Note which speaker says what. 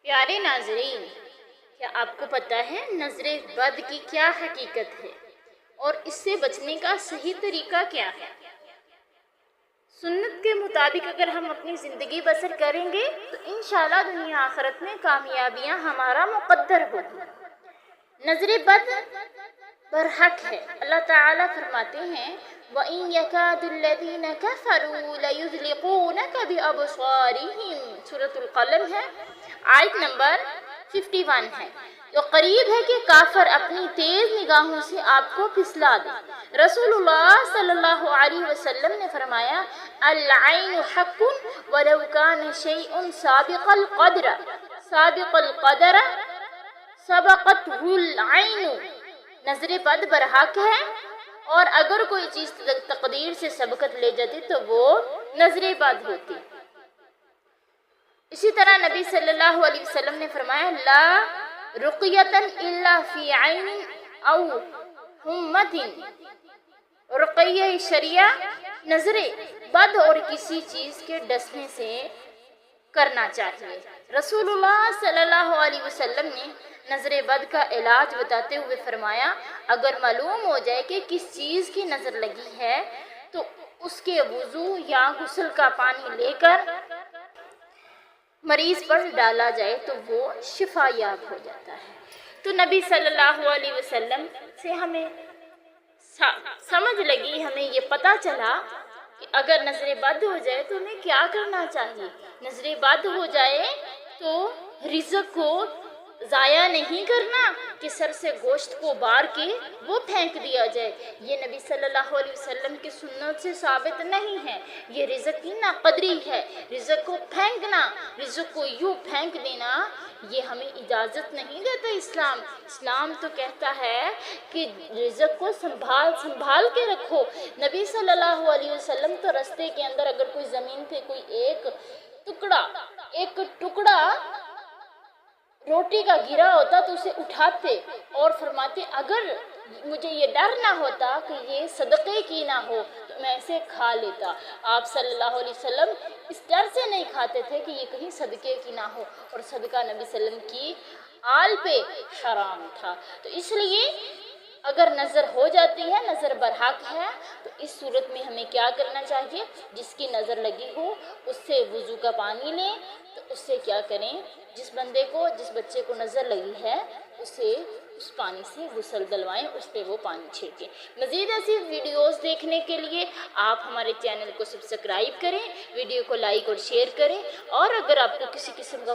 Speaker 1: پیارے ناظرین، کیا آپ کو پتہ ہے نظر بد کی کیا حقیقت ہے اور اس سے بچنے کا صحیح طریقہ کیا ہے؟ سنت کے مطابق اگر ہم اپنی زندگی بسر کریں گے تو انشاءاللہ دنیا آخرت میں کامیابیاں ہمارا مقدر ہوگی۔ نظر بد برحق ہے۔ اللہ تعالیٰ فرماتے ہیں وَإِن يَكَادُ الَّذِينَ كَفَرُوا لَيُزْلِقُونَكَ بِأَبْصَارِهِمْ، سورۃ القلم ہے، آیت نمبر 51 ہے۔ تو قریب ہے کہ کافر اپنی تیز نگاہوں سے آپ کو پھسلا دے۔ رسول اللہ صلی اللہ علیہ وسلم نے فرمایا العین حق ولو کان شیء سابق القدر سبقته العین۔ نظر بد برحق ہے اور اگر کوئی چیز تقدیر سے سبقت لے جاتی تو وہ نظر بد ہوتی۔ اسی طرح نبی صلی اللہ علیہ وسلم نے فرمایا لا رقیۃ الا فی عین او حمۃ۔ رقیہ شریعہ نظر بد اور کسی چیز کے ڈسنے سے کرنا چاہیے۔ رسول اللہ صلی اللہ علیہ وسلم نے نظر بد کا علاج بتاتے ہوئے فرمایا اگر معلوم ہو جائے کہ کس چیز کی نظر لگی ہے تو اس کے وضو یا غسل کا پانی لے کر مریض پر ڈالا جائے تو وہ شفا یاب ہو جاتا ہے۔ تو نبی صلی اللہ علیہ وسلم سے ہمیں سمجھ لگی، ہمیں یہ پتہ چلا کہ اگر نظر بد ہو جائے تو ہمیں کیا کرنا چاہیے۔ نظر بد ہو جائے تو رزق کو ضائع نہیں کرنا کہ سر سے گوشت کو بار کے وہ پھینک دیا جائے، یہ نبی صلی اللہ علیہ وسلم کی سنت سے ثابت نہیں ہے۔ یہ رزق کی ناقدری ہے۔ رزق کو پھینکنا، رزق کو یوں پھینک دینا، یہ ہمیں اجازت نہیں دیتا اسلام۔ اسلام تو کہتا ہے کہ رزق کو سنبھال کے رکھو۔ نبی صلی اللہ علیہ وسلم تو رستے کے اندر اگر کوئی زمین پہ کوئی ایک ٹکڑا روٹی کا گرا ہوتا تو اسے اٹھاتے اور فرماتے اگر مجھے یہ ڈر نہ ہوتا کہ یہ صدقے کی نہ ہو تو میں اسے کھا لیتا۔ آپ صلی اللہ علیہ وسلم اس ڈر سے نہیں کھاتے تھے کہ یہ کہیں صدقے کی نہ ہو، اور صدقہ نبی صلی اللہ علیہ وسلم کی آل پہ حرام تھا۔ تو اس لیے اگر نظر ہو جاتی ہے، نظر برحق ہے، تو اس صورت میں ہمیں کیا کرنا چاہیے؟ جس کی نظر لگی ہو اس سے وضو کا پانی لیں۔ تو اس سے کیا کریں؟ جس بچے کو نظر لگی ہے اسے اس پانی سے غسل دلوائیں، اس پہ وہ پانی چھڑکیں۔ مزید ایسی ویڈیوز دیکھنے کے لیے آپ ہمارے چینل کو سبسکرائب کریں، ویڈیو کو لائک اور شیئر کریں، اور اگر آپ کو کسی قسم کا